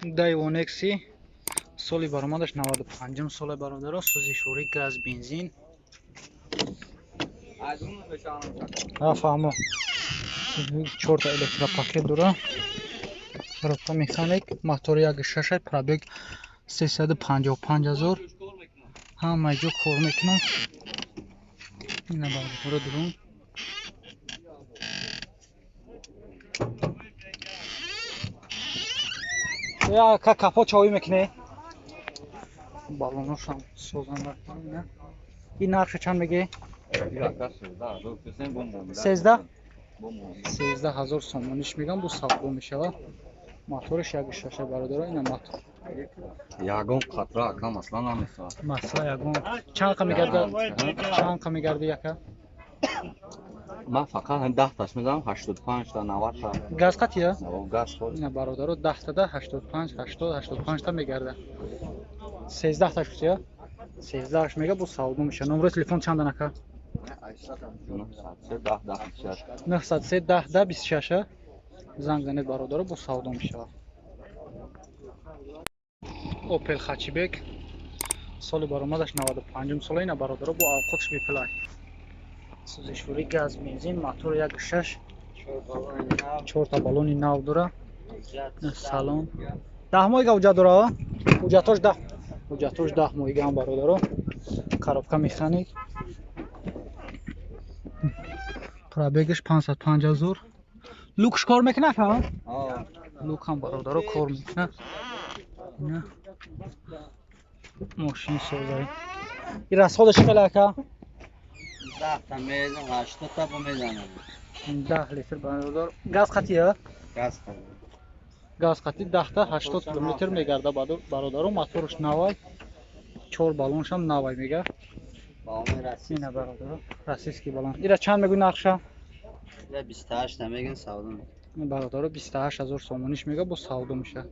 Dayvonexi соли баромадаш 95 сола бародаро, сӯзишворӣ газ бензин. Фаҳмо 4 та электропакет дора. Коробка механик, мотор 1.6, пробег 355 000. Ҳамаи ҷо кор мекунад. Ина бародаро дурун. Я капот чавӣ мекунӣ? Баллонаш ҳам созанда. Ин нархи чанд мегӣ? 13000 сомониш мегам, бу савдо мешавад. Моториш 1.6 бародаро, ина мотор. Ягон қатра ака масла намесавад. Масла ягон. Чанд қа мегарда? Чанд қа мегарда яка? Ман фақат 10 таш медам, 85 та 90 та. Газ қатия? Газ ход. Ина бародаро 10 та да 85, 80, 85 та мегарда. 13 таш гуфтия? 13 мега бу савдо меша. Номери телефон чанд ака? 903 10 26. Занг занед бародаро, бу савдо мешавад. Opel Hatchback соли баромадаш 95 сола, ина бародаро, бу алқотш биплай. Сӯзишворӣ газ бензин, мотор 1.6, 4 та баллони нав дора. Салон 10 моҳига ҳуҷҷат дора. Ҳуҷҷатош 10 моҳига ҳам бародаро. Коробка механик. Пробегаш 550 000. Лукш кор мекунад ҳа? Лук ҳам бародаро кор мекунад. Ина мошин созаи. И расходаш хеле ака? 10 та мезан, 80 та бо мезанам. 10 литр бародар. Газ қатия? Газ ход. Газ қати 10 та 80 км мегарда бародаро, моторш навай. 4 баллонш ҳам навай мега. Баллони расис. Ина бародаро, расиски баллон. Ира чанд мегӯ нархша? Я 28 та мегин савдо. бародаро 28000 сомониш мега, бо савдо меша.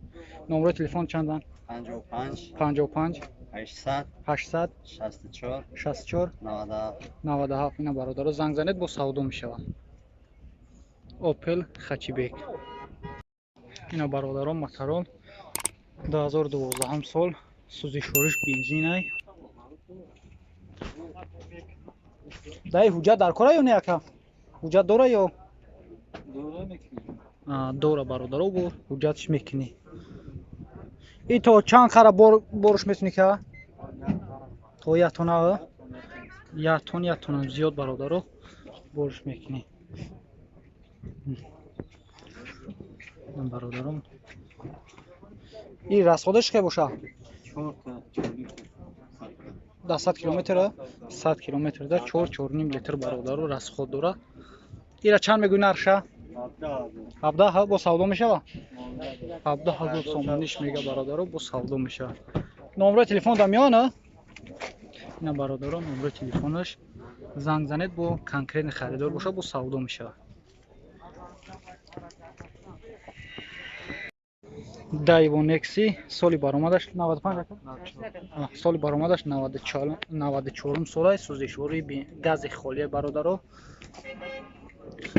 Номери телефон чандан? 55 55 80 800 64 64 97. ина бародаро занг занед, бо савдо мешавад. Opel Hatchback. ина бародаро моторол 2012 сол, сӯзишвориш бензинай. дай ҳуҷҷат дар кора ё не ака? ҳуҷҷат дора ё? дора бародаро, бо ҳуҷҷатш мекунӣ. И то чанд қара борш метунӣ ка? То 1 тонна? 1 тонна зиёд бародаро борш мекунӣ. бародаро и расходаш ке боша? 100 км? 100 км да 4.5 литр бародаро расход дора. ира чанд мегӯй нарша? 17 бо савдо мешава? 17000 сомониш мега бародаро, бо савдо мешава. номери телефон да меёна? ина бародаро номери телефонаш, занг занед, бо конкретни харидор боша, бо савдо мешава. Dayvonexi соли баромадаш 95 соли баромадаш 94 сола, сӯзишворӣ гази холия бародаро.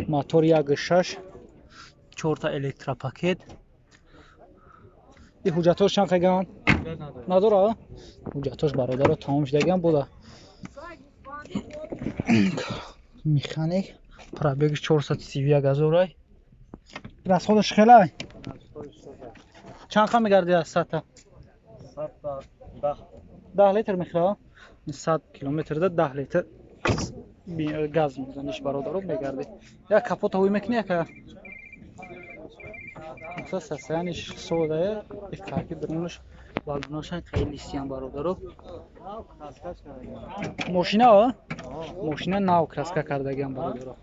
мотор 1.6, 4 та электропакет. и ҳуҷҷатош чанд қеган? надора? ҳуҷҷатош бародаро тамом шудаган буда. механик, пробег 431 000. расходаш хелай? чанд қа мегарди 100 та? 10 литр мехоҳа? 100 км да 10 литр газ мезаниш бародаро мегарди. як капота ҳуй мекунӣ яка? состояниш содае, ифқаки дурунаш баллонашан хеле сиям бародаро. мошина? мошина нав краска кардагиам бародаро.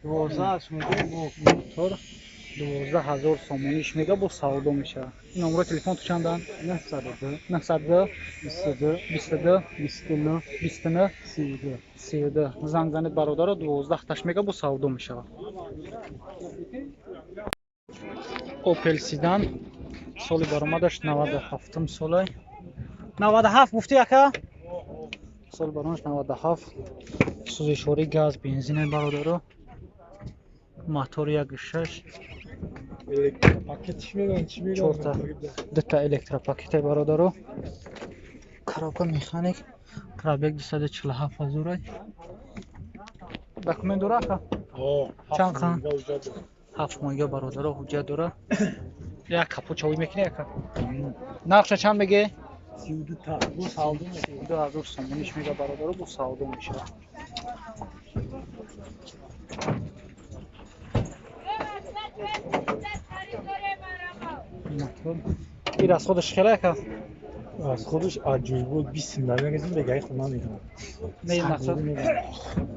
12 мотор 12000 сомониш мега, бо савдо мешавад. номери телефон ту чандан? 902 22 29 32. занг занед бародаро, 12 таш мега, бо савдо мешавад. Opel Sedan соли баромадаш 97 солай. 97 гуфти ака? соли баромадаш 97. сӯзишворӣ газ бензин бародаро. мотор 1.6, Paketmiş میگن چی میگن؟ چهار تا دو تا الکتروپاکت برادرو. коробка механик. пробег 247 هزار. دکمنت داره که؟ چند خان؟ 7 مایه برادرو حجت داره. یک کپوچوی میکنه که؟ نقشه چند بگه؟ 32 تا bu 32 هزار سومونیش میگه برادرو bu savdo میشه. این از خودش خیلی که؟ از خودش عجیب بود 20 میلیون میگه بگای خود من میگم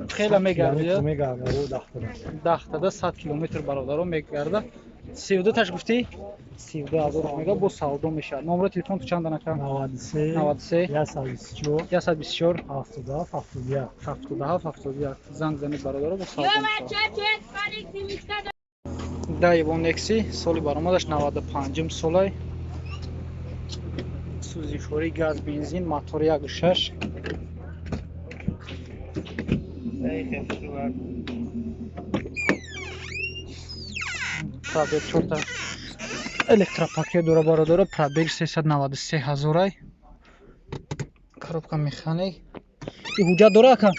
خیلی میگرده میگرده 10 تا 100 کیلومتر برادرو میگرده 32 تاش گفتی 32 هزار میگه bu savdo میشه. نمره تلفن تو چند دانه که 93 124 124 77 71 77 71 زنگ زنید برادرو bu savdo میشه. دایوان اکسی سالی برآمدش 95 سالای سوزیشوری گاز بنزین موتور 1.6 пробег 4 та электропакет дора бародаро пробег 393 هزار. коробка механик и ҳуҷҷат дора ка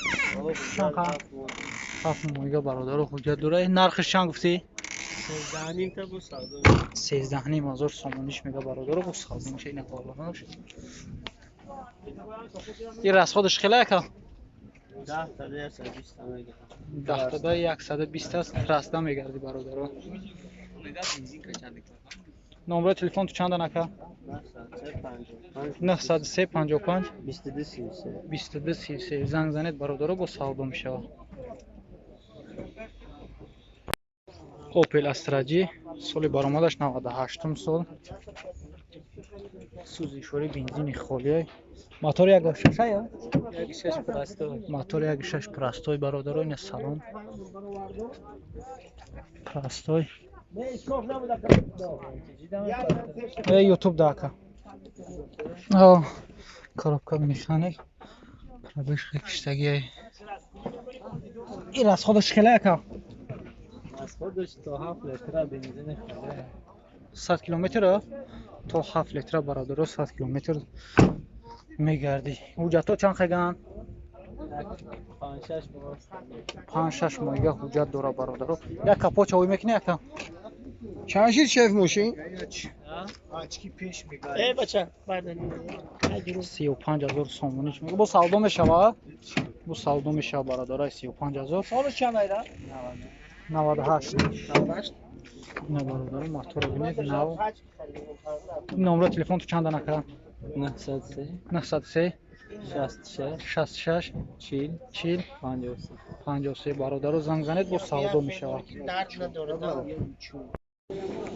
7 моҳига бародаро ҳуҷҷат дора. нархиш чанд гуфтӣ 13 هزار сомониш мега бародаро бо савдо меша. ина ҳоланош и расходиш хеле ка 10 та 120 аст раста мегарди бародаро. номер телефон ту чанд анака 903 55 22 33 занг занед бародаро бо савдо мешавад. Opel Astra-G соли баромадаш 98 сол сӯзишвори бензини холия мотор 1.6 я 1.6 простой мотор 1.6 простой бародаро. ина салон простой YouTube дака коробка механик пробег киштаги ин аз ходаш хеле ка از خودش تا 7 لیتر بنزین خاله 100 کیلومتر تا 7 لیتر برادر 100 کیلومتر میگردی. حجت چند خگان 5-6 مایه حجت داره برادر. یک کاپوچ اوی میکنه یکم چند شیر شیف موشین؟ آچکی پیش میگه ای بچه بعد 35 هزار سومونیش میگه bu savdo میشود bu savdo میشه برادر 35 هزار سالش چند ایده 98 نه برادر موتور ببینید نو نمره تلفن تو چند دانه 903 66 40 53 برادر زنگ زنید با سودا میشود.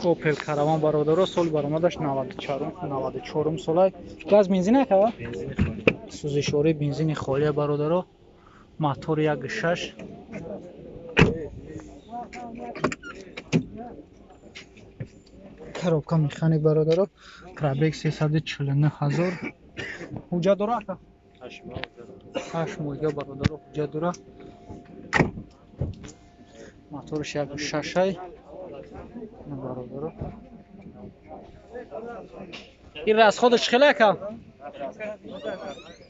اوپل کاروان برادر سال برآمدش 94 سال گاز بنزین که سوزشوری بنزین خالی برادر موتور 1.6 коробка механик бародаро пробег 349 هزار ҳуҷҷат дора ака 8 моҳига бародаро ҳуҷҷат дора моториш 1.6 бародаро ин расходиш хеле ака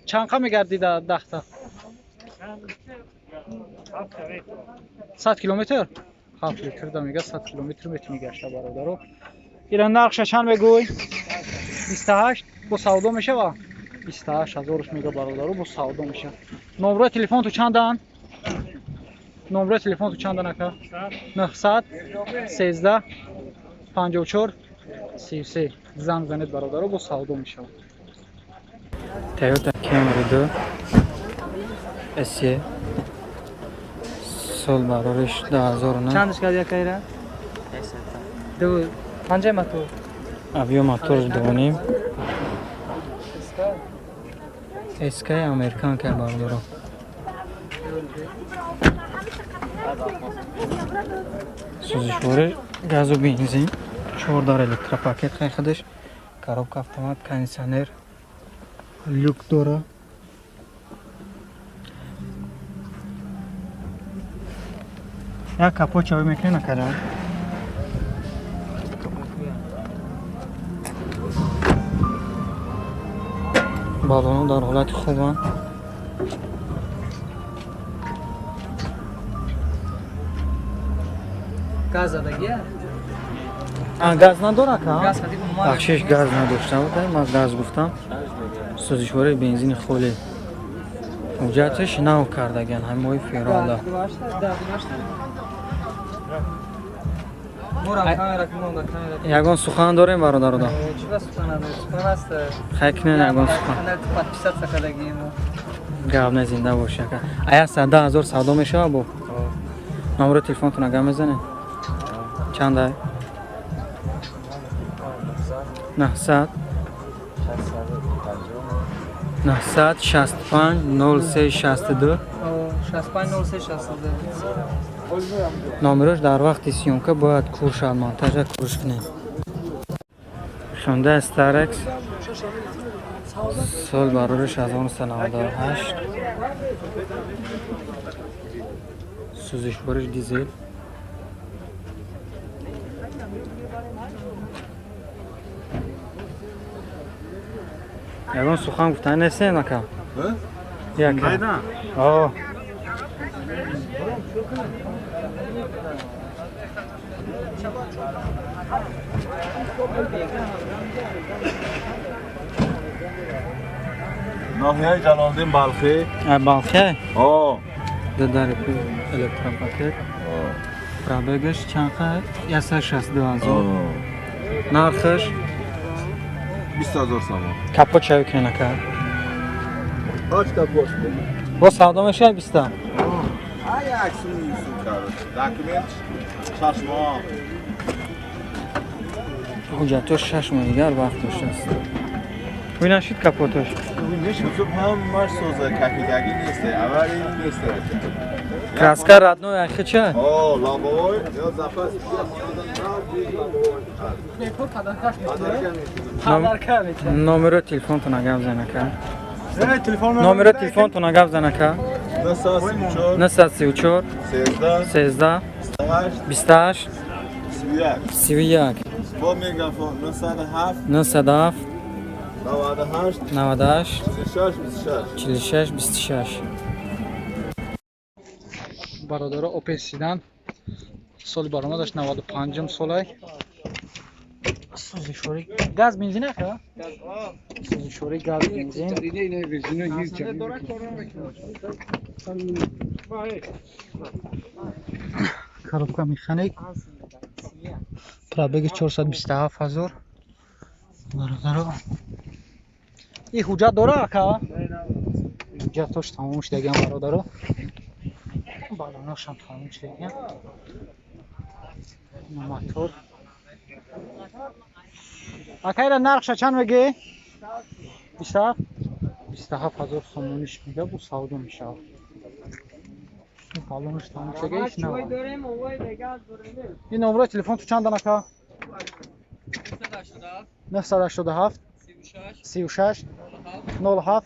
чанд қа мегардида дахта 100 километр 7 литр да мега 100 километр метуни гашта бародаро. ира нархша чанд мегӯй 28 бо савдо мешава 28 ҳазорш мега бародаро бо савдо меша. номер телефон ту чандан номер телефон ту чандан ака 900 13 54 33 занг занед бародаро бо савдо мешава. Toyota Camry 2 SE sol barorish 2009 چندش کرد یک ایره دو پنجه موتور авио мотор донем эскай американка бародаро сӯзишвори газу бензин 4 электропакет хайхадаш коробка автомат кондиционер люк дора як капоч ой мекунем накарам балону дар ҳолати хубанд. газ задагия? Газ надорад ка? Газ хадик умад. Бахшиш газ надошта буд, ман газ гуфтам. Сӯзишвори бензини холӣ. ҳуҷҷатиш нав кардаган ҳамои ферода. Ягон сухан дорем бародарода. Чиба сухан аст? Сухан аст. Хакнен ягон сухан. Подписаться кадагием. Гап не зинда бош яка. Ая 100,000 савдо мешава бо. номери телефонтон агар мезанед. Чанд ай? 900 965 0362. 65 номераш дар вақти сиёмка бояд кур шавад, монтажа курш кунем. Hyundai Starex сол барориш 1998. Сӯзишвориш дизел. Ягон сухан гуфтан нестен ака? Як. О. ناحیه جلال‌الدین بلخی. بلخی؟ آه. در الکتروپاکت. پرابگش چند خواهد؟ 162,000. نرخش؟ 20,000 سامان. کپو چاوی که نکرد؟ کاش کپوش بود. با سودا میشه 20 تا؟ آه عکسون می‌سون کرده. داکیومنت چشما. حجتش 6 ماه دیگر وقت داشته است. وی نشید کپوتش. اینش حساب هم ماش سوزه کپیدگی نیسته. اولی نیسته. کراسکر ردنو اخی چه؟ آه لامبوی یا زفاس номери телефонтон агар бзана ка. номери телефонтон агар бзана ка. 934 13 28 31 با میگافون 907 907 98 98 36 26 46 26. бародаро Opel Sedan соли баромадаш 95 солай. сӯзишвори газ бензин ака? сӯзишвори газ бензин. коробка механик. пробеги 427,000. бародаро ин ҳуҷҷат дора ака? ҳуҷҷатош тамом шудаган бародаро. балонашам тамом шудаган. мотор. акайра нархша чанд меги? 27,000 сомониш мега бу савдо мешавад. балонаш тамом шудаган иш на. ин номеро телефон ту чанд ака? 987 36 07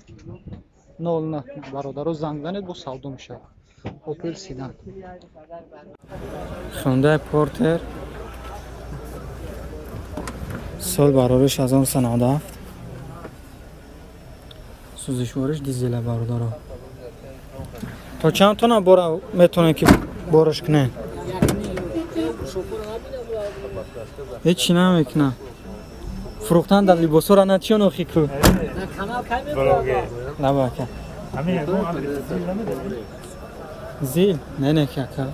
09. бародаро занг занед бу савдо мешавад. Opel Sedan. Hyundai Porter. Sol barorish 1997. Сӯзишвориш дизел бародаро. То чанд тона бора метонем ки бориш кунем? ҳеҷ чи намекунам. фурӯхтан дар либосора на чиён охи ку? Набака. Zil, ne kaka?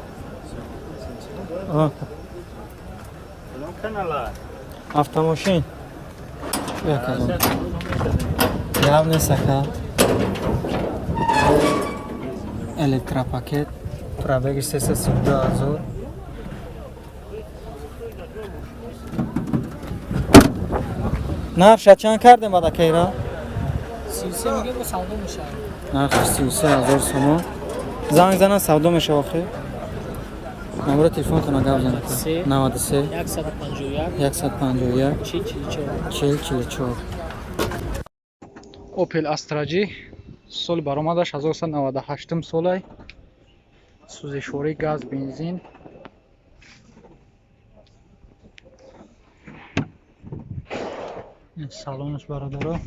Avtomoşin. Yakalım. Yav ne saka? Elektropaket. Probeg istese 100,000. Narx çan kardem bada kayra? 33 میگه با سودا میشه. Narx 33,000 somon. زنگ زنن سودا میشه آخه. نمبر تلفنتون رو گفت زنید. 93 151 4044. Opel Astra G سال برآمدش 1998 ساله. سوزشواری گاز بنزین. این سالونش برادرها.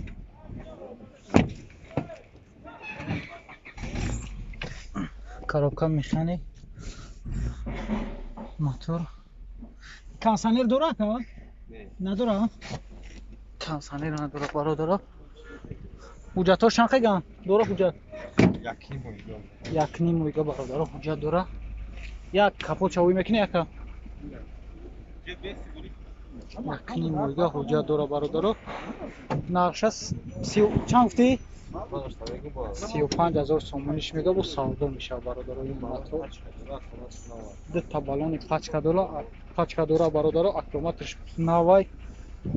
коробка механик, мотор. Кондиционер дора ка? Надора? Кондиционер надора бародаро. Ҳуҷҷатош чанд дора ҳуҷҷат? Як ним мойга бародаро ҳуҷҷат дора. Як капочавӣ мекунӣ яка? Як ним мойга ҳуҷҷат дора бародаро. Нақша чанд гуфтӣ? 35,000 сомониш мега бо савдо мешавад бародаро ин мотор. Ду балони пачка дора бародаро. Аккумуляторш новай.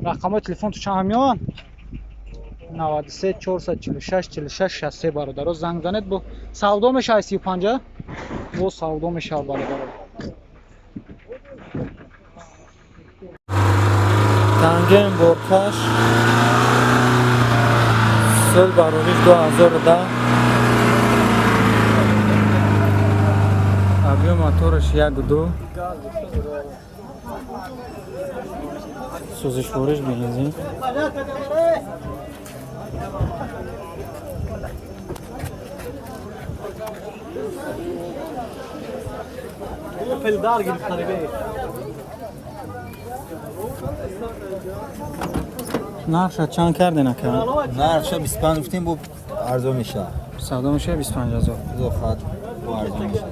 Рақамои телефон ту чанд меёванд? 93 446 46 63 бародаро занг занед бо савдо мешавад 35 бо савдо мешавад бародаро. Танген боркаш сол барориш 2010. Объем моториш 1.2. Сӯзишвориш бензин. Pildar gibi talebi. Нарша чанд карден ака? нарша 25 гуфтем бо арзо меша. Савдо мешавад 25000. Изофат бо арзо меша.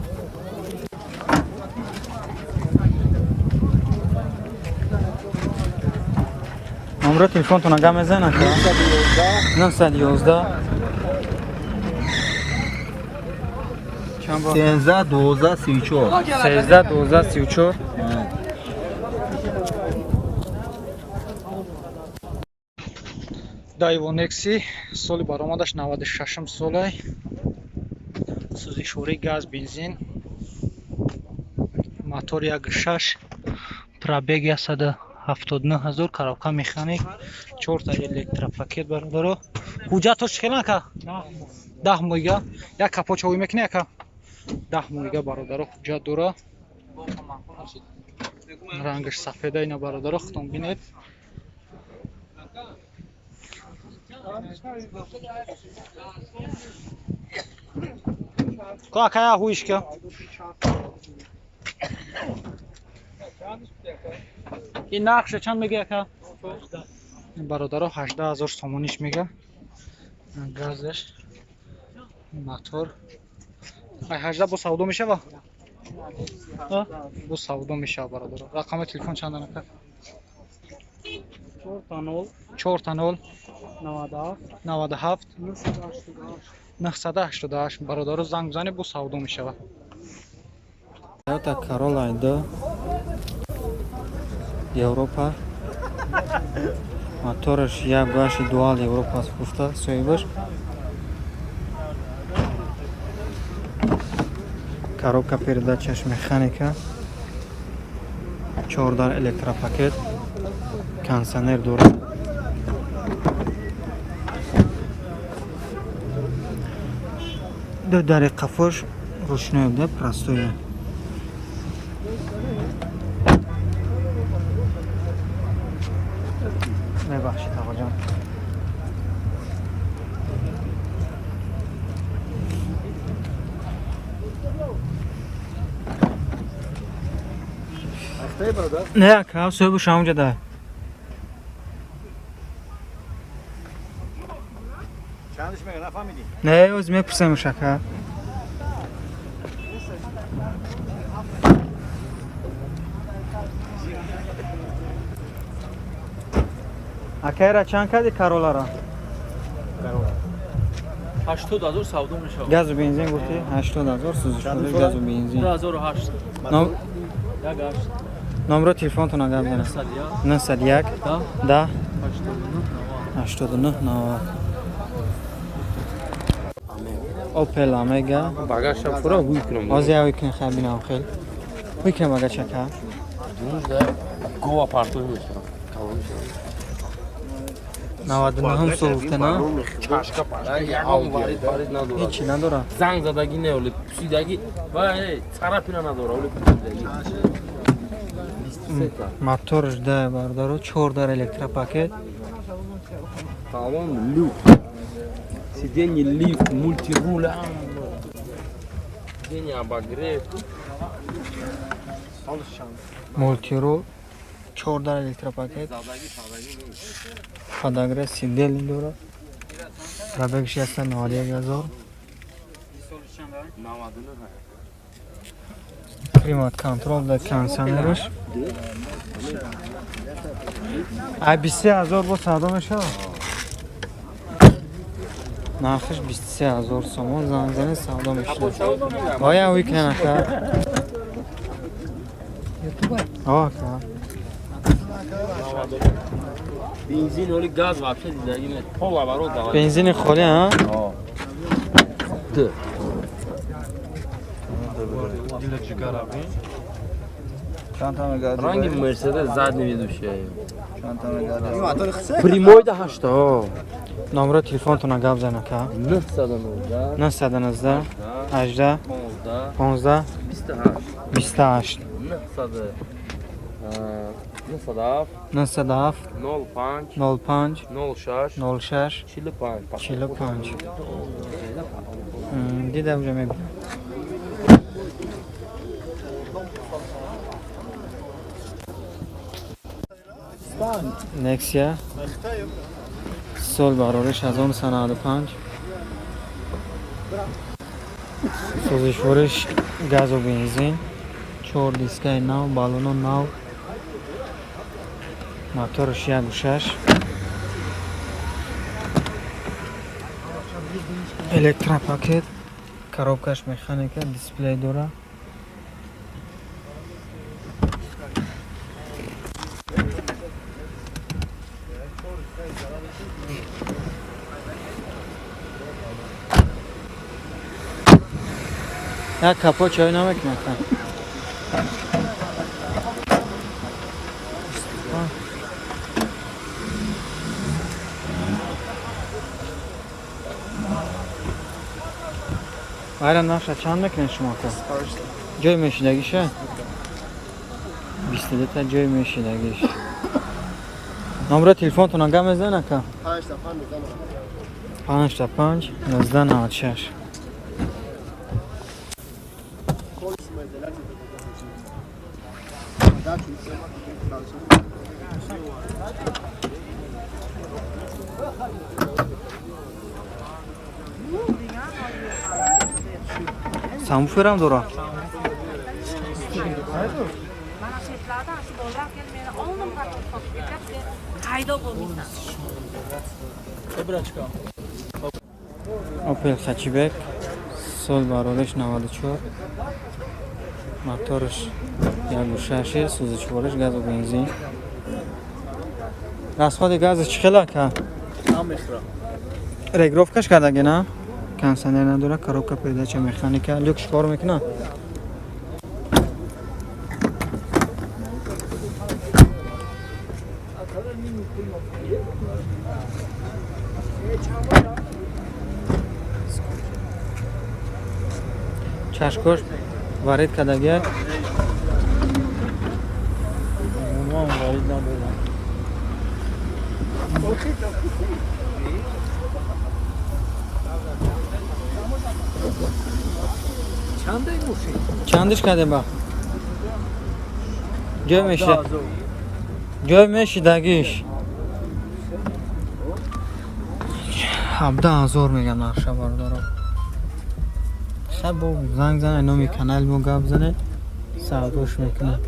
номеро телефонтон ага мезан ака? 911 13 12 34. 13 12 34. Дайвонекси соли баромадаш 96 солай. Сӯзишворӣ газ бензин. Мотор 1.6. Пробег 179,000. Коробка механик. 4 та электропакет бародаро. ҳуҷҷатош чӣ ака? 10 моҳига. Як капочавӣ мекунӣ ака? 10 моҳига бародаро ҳуҷҷат дора. Рангаш сафеда ина бародаро худтон бинед. Какая хуишка? این نقشه چند میگه اکا؟ برادرها 18000 سومونیش میگه. گازش موتور 18 با سودا میشه با؟ با سودا میشه برادرها. رقم تلفن چند اکا؟ 4 97 988 برادرها زنگ بزنی با سودا میشه. Toyota Corolla idi. Yevropa. Motorish 1.2 dual Yevropa spufta so'yibir. Коробка передачаш механика. 4 дар электропакет. Кондиционер дора. Ду дари қафош ручной да простое. ببخشید آقا جان. نه که صبح شام جدا. چندش میگه نفهمیدی؟ نه از میپرسم شکر. اکیرا چند کردی کارولا را؟ 80000 savdo میشه. گاز و بنزین گفتی 80000 سوزش گاز و بنزین. 2008. نمره تلفن تو نگاه بزن. 901 10 89 90. اوپل اومگا. باگاش هم فرا هوی کنم. آزیا هوی کن خیلی نام خیلی. هوی کن باگا چکا. دونش ده گوا پارتوی میشه. 99 هم سوخته نه؟ چاشکا پارتوی وارد نداره. هیچی نداره. زنگ زدگی نه ولی پوسیدگی وای طرفی نداره ولی پوسیدگی. موتورش ده بردارو 4 در الکتروپاکت. تمام لیف. سیدنی لیف مولتی رول هم. машини обогрев. مولتیرو 14 لیتر پاکت подогрев сидел داره пробегش هستن 91,000 климат контроль да кондиционерش ай 23,000 با سودا میشه нархش 23,000 сомон занзани савдо мешуда оя уикенд ака ака бензин или газ вообще дидagi нет пол оборот давай бензин холи а да چند تا مگادی ранги мерседес задний ведущий چند تا مگادی прямой да хашта номер телефонтона гап зан ака 919 919 18 15 28 907 05 06 45 دیدم اونجا میگم نکسیا سال برارش 1995 سوزشورش گاز و بنزین 4 دیسکای نو بالون نو موتورش 1.6 الکترا پاکت коробкаш механика дисплей дора як капо чой намекнем Ayran naша чанд мекунед шумо ка? Ҷой мешидагиша? 22 та ҷой мешидагиш. Номер телефонтон ага мезан ака? 5 1996. Самуфер هم داره. اوپل خچیبک سال برادش 94 موتورش 1.6 سوزشوارش گاز و بنزین расходи гази чӣ хела ка? регировкаш кардаги на? кондиционер надора, коробка передача механика, люкс кор мекуна? чашкош варид кардаги? چندش کرده با؟ گوی میشیدگیش 17,000 میگم نقشه باردارم خب با زنگ زنه نومی کانال مو گاب زنه سعودوش میکنه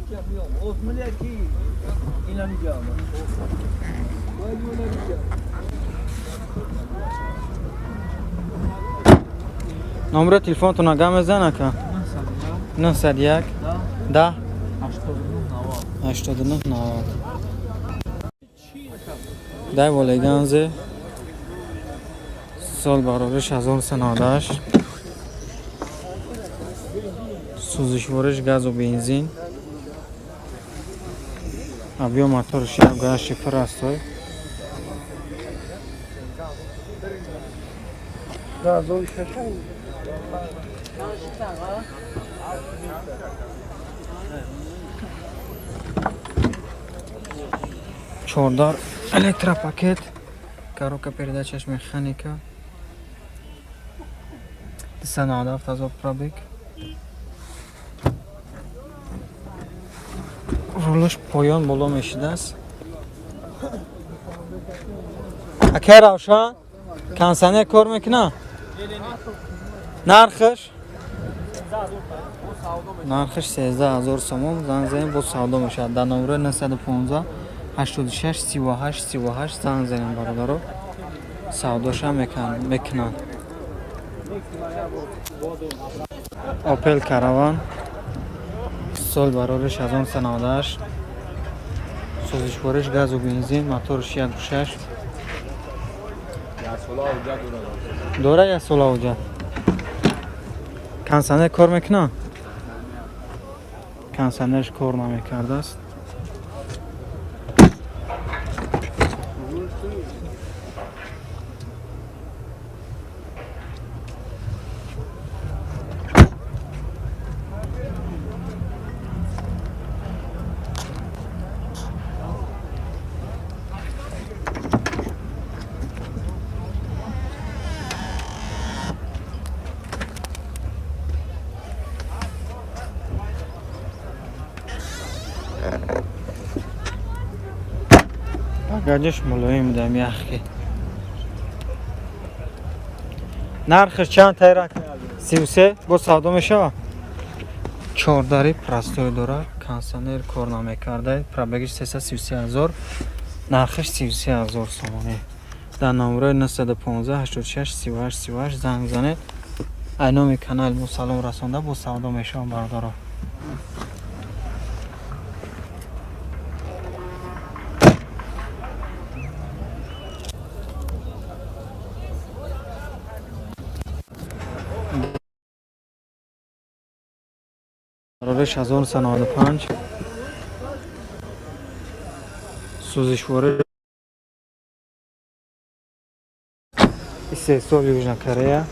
نمره تلفنتون آگاه میزنه که 901 10 89 90 ده والگانزه سال برارش 1998 سوزشوارش گاز و بنزین ابیو موتورش گاز شفر است چهاردار الکترا پاکت коробка передачаш механика 297,000 пробег رولش پایان بالا میشیده است. اکی روشن کنسنه کار میکنه. نرخش 13000 سوم زنگ زنیم با سودا میشه. در نمره 915 86 38 38 زنگ زنیم برادرو سوداش هم میکنن. اپل کاروان سال برارش 1998 سوزشوارش گاز و بنزین موتورش 1.6 داره یا سولا اوجا کنسنر کار میکنه کنسنرش کار نمیکرده است. گاجش ملایم دم یخی. نرخش چند تایرک 33 با سودا میشه. 14 پرستوی داره کنسنر کار نمیکرده پرابگش 333000 نرخش 33000 سومانی. در نمره 915 86 38 38 زنگ زنه اینامی کانال مو سلام رسانده با سودا میشه برادرها. روش 1995 سوزشواره 3 سال یوجنا کره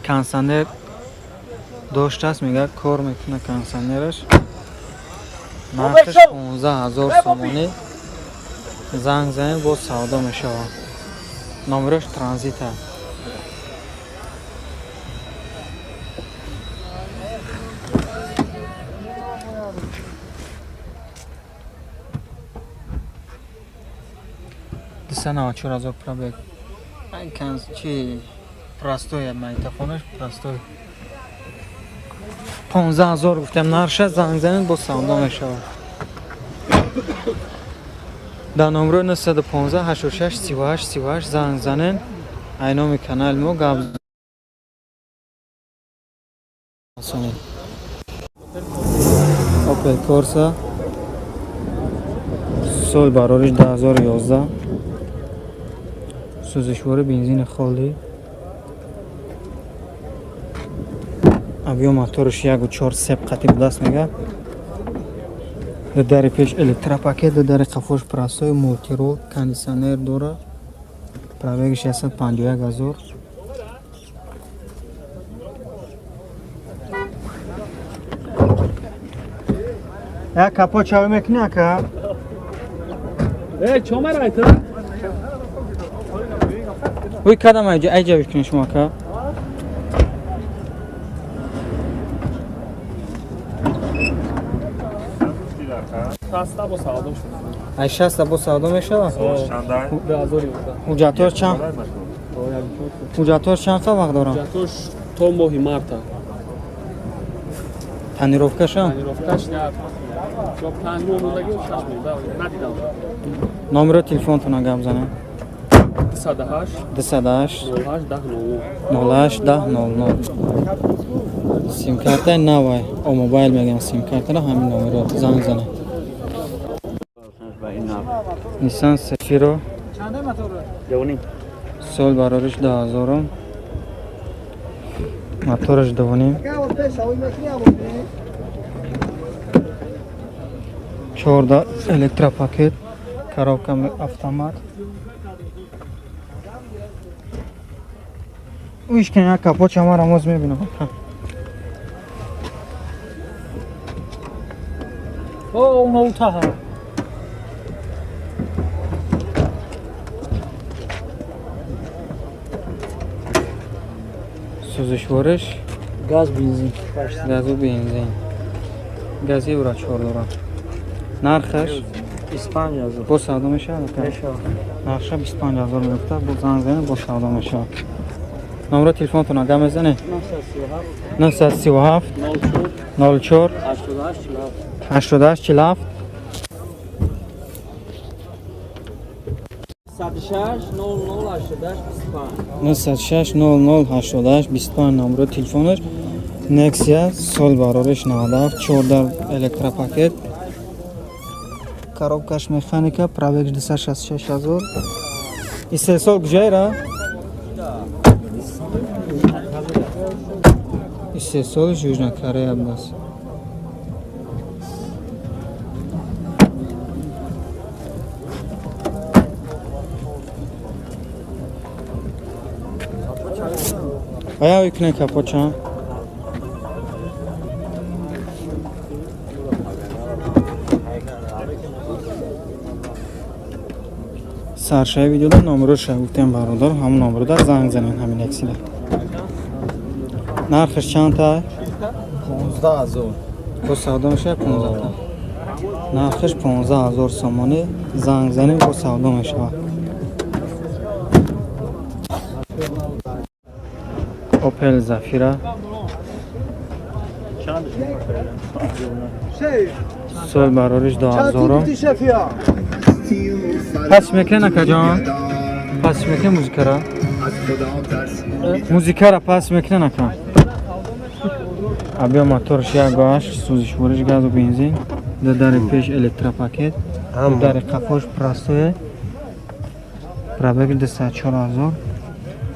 کنسنر داشته است میگه کار میکنه کنسنرش نرخش 15000 سومانی زنگ زنیم با سودا میشه. نمرش ترانزیت است. سنا 4000 پرابگ این کنز چی پرستوی میتخونش پرستوی 15000 گفتم نرشه زنگ زنید با سودا میشه. در نمره 915 86 38 38 زنگ زنین اینامی کانال مو گاب سونید. اوپل کورسا سال برارش 2011 سوزشوار بنزین خالی اویو موتورش 1.4 سبقتی به دست میگه. در پیش الکترا پاکت در قفوش پرستوی مولتی رول کاندیشنر داره پرابگش 151000 یا کپو چاو میکنه که چه مرایت وی کدام ایجا بکنی شما که خسته با سودا شد. ای 60 با سودا میشه حجتور چند حجتور چند وقت دارم جاتوش تو ماهی مارتا تنیروفکش هم تنیروفکش نه جو پلان مونده شش مونده ندیدم. نمره تلفن تو نگم زنه 208 08 10 سیم کارت نوای او موبایل میگم سیم کارت را همین نمره زنگ زنه. نیسان سفیرو سال برارش 10000 موتورش 2.5 14 الکترا پاکت коробка автомат ویش کنه کپو چما رموز میبینم او نوتا ها سوزشوارش گاز و بنزین гази ура 4 дорад. Нархаш 25000. бо савдо мешавад. Мешавад. Нархша 25000 мефта, бо занг занед бо савдо мешавад. номеро телефонтон ага мезанед 937 04 88 47 96 00 88 25 номеро телефонаш. Nexia sol барориш 97 14 электропакет. Коробкаш механика, пробег 266000. Истеҳсол гужайра? Истеҳсол Южна Корея бас. Aya yükne kapoça. Sarşay videoda номеро шагуфтем бародар, ҳамон номеро занг занед ҳамин аксида. Нархш чанд та? 15000. Бо савдо мешавад 15 та. Нархш 15000 сомони, занг занед бо савдо мешавад. Opel Zafira. Sol barorish 2000. Pas mekana kajon? Pas mekana muzikara. Muzikara pas mekana kan. Abia motorsh ya gash, suzish vorish gaz و benzin. Dar pesh elektropaket. Dar qafosh prostoye. Probeg 24000.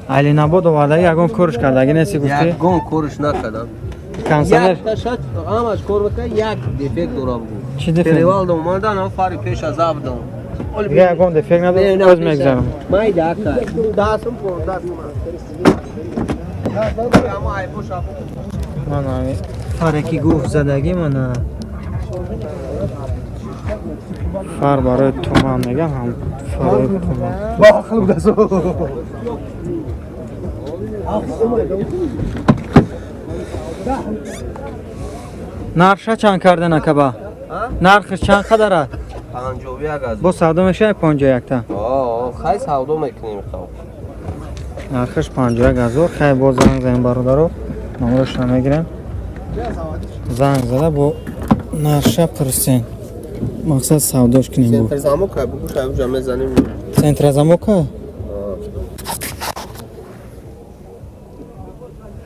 علی نبود اومده یگان کورش کرد اگه نسی گفتی یگان کورش نکردم کانسلر یک تاشت همش کور بکن یک دیفکت دارم بود چی دیفکت؟ پریوال اومدن هم فاری پیش از آب دارم دیگه یگان دیفکت ندارم از میگذارم مای داکر دستم پون دستم اما ای پوش آفو من آمی فرکی گفت زدگی من فر برای تومان میگم هم فرای تومان با خلق دستو نرخش چند کرده نکبا؟ نرخش چند قدره؟ 51 از با سودا میشه 51 تا خیلی سودا میکنیم خب نرخش 51000 خیلی با زنگ زنیم برادرو نمرش نمیگیرم زنگ زده با نرخش پرسین مقصد سوداش کنیم سنتر زمو که بگو شاید جمعه زنیم سنتر زمو که؟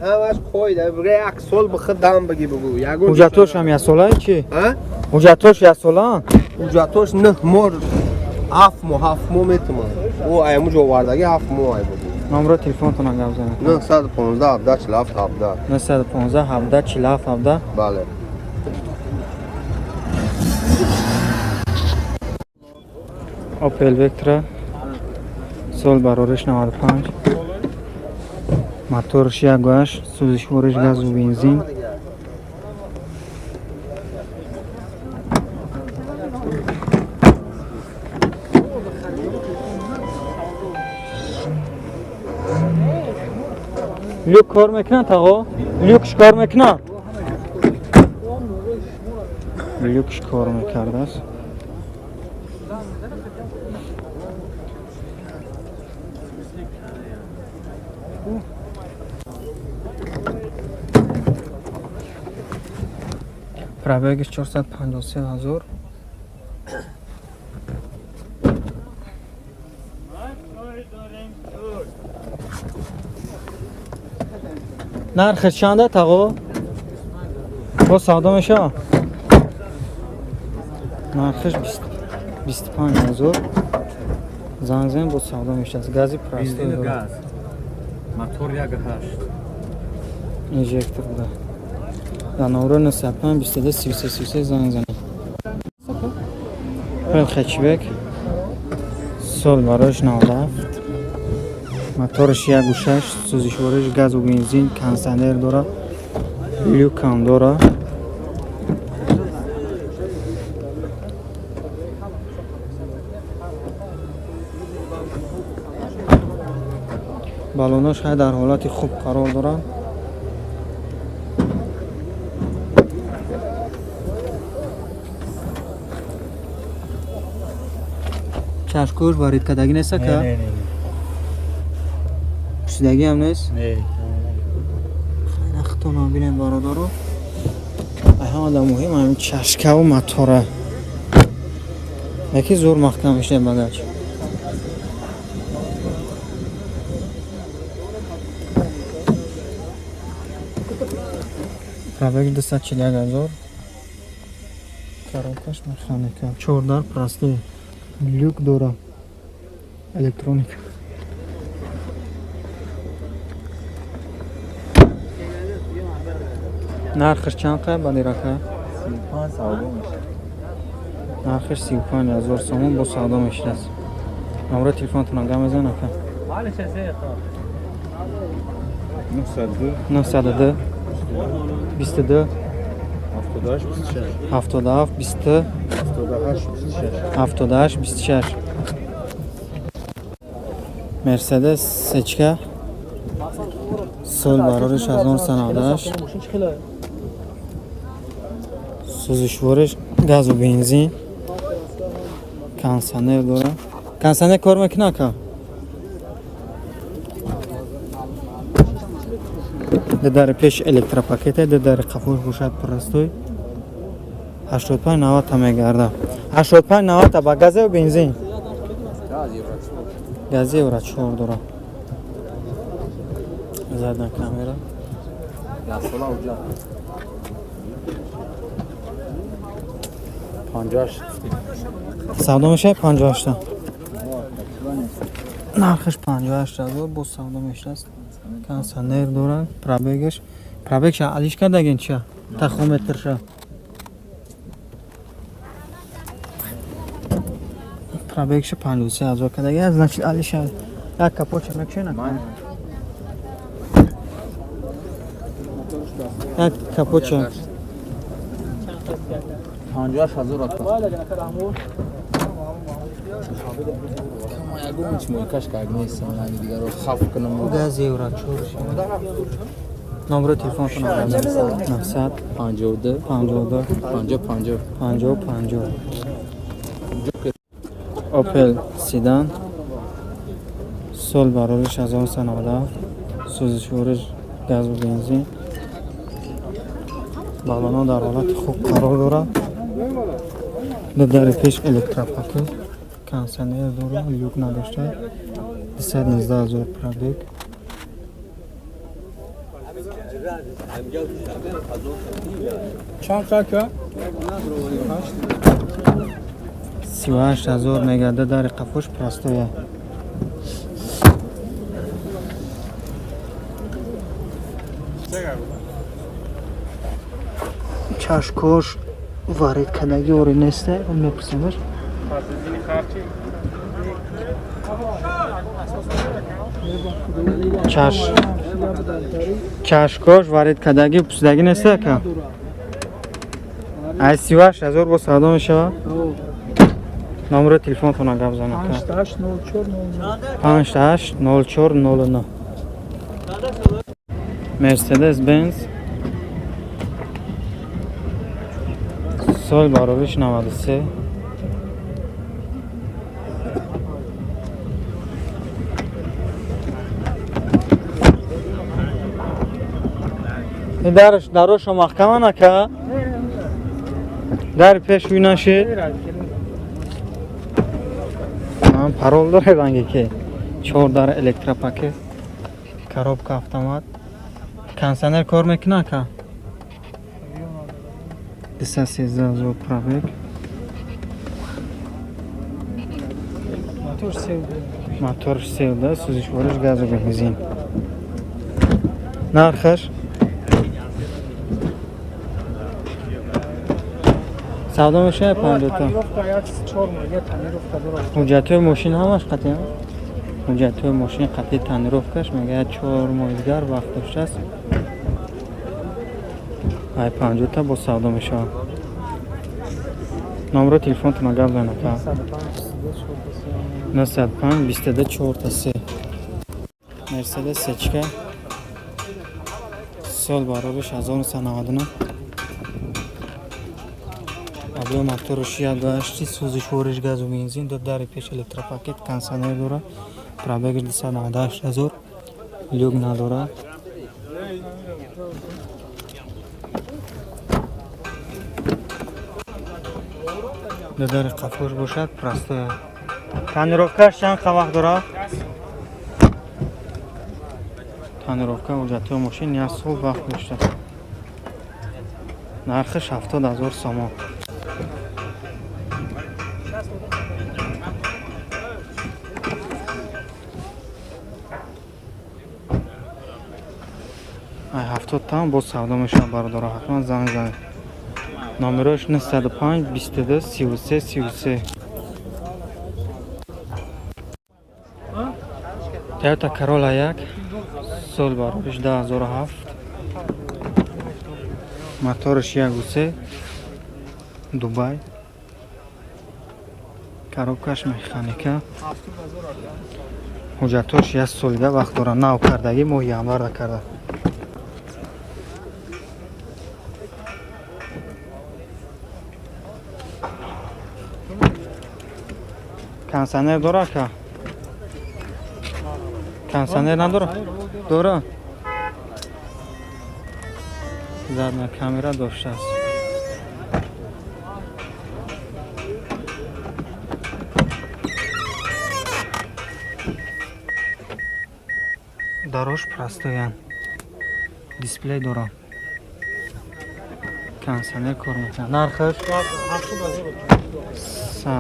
همش کویده بگه یک سال بخد دام بگی بگو حجتوش هم یک ساله چی؟ ها؟ حجتوش یک ساله؟ حجتوش نه مور 7 ماه میتونم او ایمو جو واردگی 7 ماه ای بگو نمره تلفنتون هم گفت زنید 915 17 47 17 915 17 47 17 بله Opel Vectra sol barorish 95 motorش یک گوش سوزش ورش گاز و بنزین لیوک کار میکنه تاغو؟ لیوکش کار میکنه؟ لیوکش کار میکرده است پرابگش 453000 نرخش چنده تاغو؟ با سودا میشه؟ نرخش 25000 زنگ زن با سودا میشه از گازی پرسته گاز موتور 1.8 اینجکتور بوده در نمره 975 22 33 زنگ زنید خیلی خچبک سال براش 97 موتورش 1.6 سوزش ورش گاز و بنزین کانسلر داره لیوک هم داره بالوناش های در حالت خوب قرار داره چشکوش وارد کردگی نیست که؟ نه پوسیدگی هم نیست؟ نه خیلی نابینه برادرو. ها دا مهم همین چشکه و ماتوره. یکی زور محکم میشه بگاج. پرابگ 240,000. Коробкаш механика. Чордар простой. Люк дора. Электроника. нархш чанд қа бадирака? 35 سودا میشه. нархш 35,000 сомон бо савдо мешаст. номер телефонтон гам мезан ака. 902 22 77 20 78 26 مرسدس سچکا سول برارش از اون سنادش سوزشورش گاز و بنزین کانسانر داره کانسانر کار میکنه که در پیش الکتروپاکت در قفوش باشد پرستوی 85 90 تا میگرده 85 90 تا با گاز و بنزین گازی و چهار داره زدن کامera سودا میشه 58 تا نرخش 58,000 با سودا میشه است کانسانر داره پرابگش علیش کردگین چه تخومتر شه پرابگش 53,000 کردگی از نشید علیش یک کپوچ نکشه نکنه یک کپوچ 50,000 آتا یگو میچ مویکاش که نیست من دیگه رو خاف کنم گازی و چورش نمبر تلفن تو نگم 900 52 52 50 50 50 50 اوپل سیدان سول برارش از اون سناده سوزشورش گاز و بنزین بالونا در حالت خوب قرار داره در پیش الکتروپاکت کانسانر داره لیوک نداشته 219,000 پرابگ چند که 38,000 میگرده در قفوش پرستویه چشکوش وارد کردگی اوری نیسته اون میپرسیمش چشکوش وارد کردگی پرسیدگی نیسته که از 38,000 با سودا میشه نمبر تلفن تو نگه بزنه 58 04 09 مرسدس بنز سال برابرش 93 درش محکمه نکه در پیش وی نشید پرول داره رنگی که 4 در الکتروپاکت коробка автомат کانسانر کار میکنه که 213,000 پرابگ موتور سیوده سوزشورش گاز و بنزین نرخش سودا میشه 50 تا حجت ماشین همش قطعی هم حجت ماشین قطعی تنیروفکش میگه 4 مایزگر وقت داشته است های 50 تا با سودا میشه نمبر تلفن تو نگه بزنه که 905 22 4 تا 3 مرسدس سچکه سال برابرش 1999 Avio motorش یا گاشتی سوزش ورش گاز و بنزین در پیش الکتروپاکت کنسانر داره پرابگ 298,000 لیوگ نداره در قفوش باشد پرسته تانیروفکاش چند وقت داره تانیروفکا اوجاتی ماشین نیاز خوب وقت داشته نرخش 70,000 سوم ای 70 تا با سودا میشه برادر حتما زنگ زنید نمرش 905 22 33 33 Toyota Corolla 1 سال باروش 2007 موتورش 1.3 دبی коробкаш механика ҳуҷҷатош 1 солига вақт дора нав кардагӣ моҳи январ карда کنسانر داره که کنسانر نداره داره زدن کامera داشته است داروش پرستویان دیسپلی داره کنسانر کار میکنه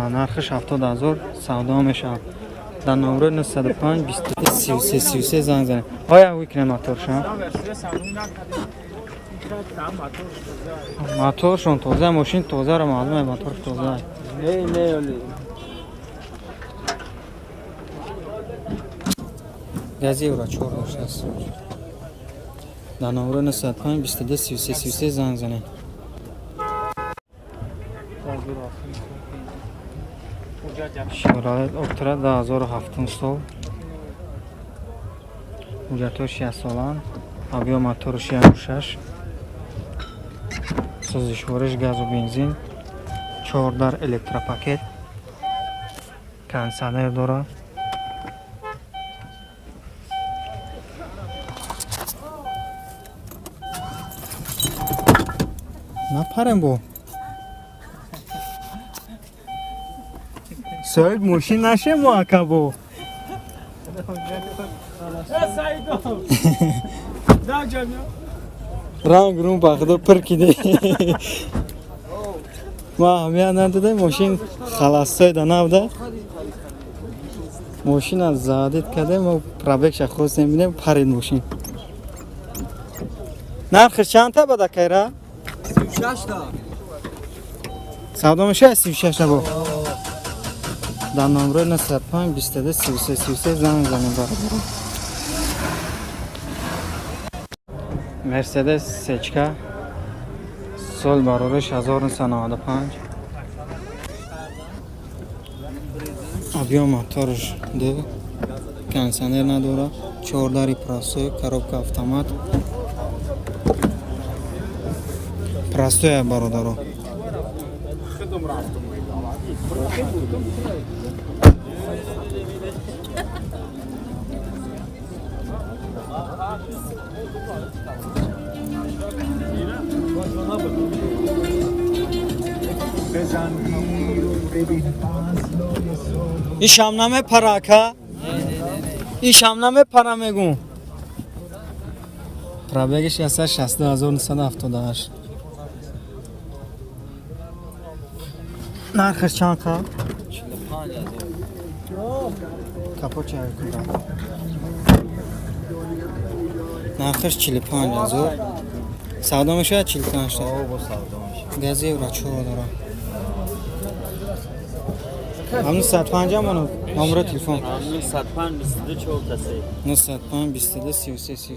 نرخش 70,000 سودا میشه در نمره 905 22 33 33 زنگ زنه آیا ویکنه موتورش موتورشون تازه ماشین تازه رو معلومه موتورش تازه نه ولی گازی او را چور داشته است در نمره 905 22 33 33 زنگ زنه شرایط اکتر 2007 سال حجتش 6 سالان авио моторش 1.6 سوزشورش گاز و بنزین 4 در الکتروپاکت کنسانر داره نپرم بو سایت ماشین نشه معاقبو رنگ رو باخده پر کده ما همیان نداده ماشین خلاصای دنابده ماشین از زادید کده ما پرابکش خوست نمیدیم پرید ماشین نرخش چند تا بده کیره؟ 36 تا سودا میشه 36 تا با در نمره 905 22 33 33 زنگ زنیم برادر مرسدس سچکا سال باروش 1995 авио моторش دو کنسانر نداره 4 داری پراستوی коробка автомат پراستوی برادر این شامنامه پراکا این شامنامه پرا میگون پرابگش 60978 نرخش چند که؟ 45,000 کپو چه کنم نرخش 45,000 سودا میشه 45 تا گازی او را چه داره همون 150 منو نمره تلفن 905 22 4 905 22 33 33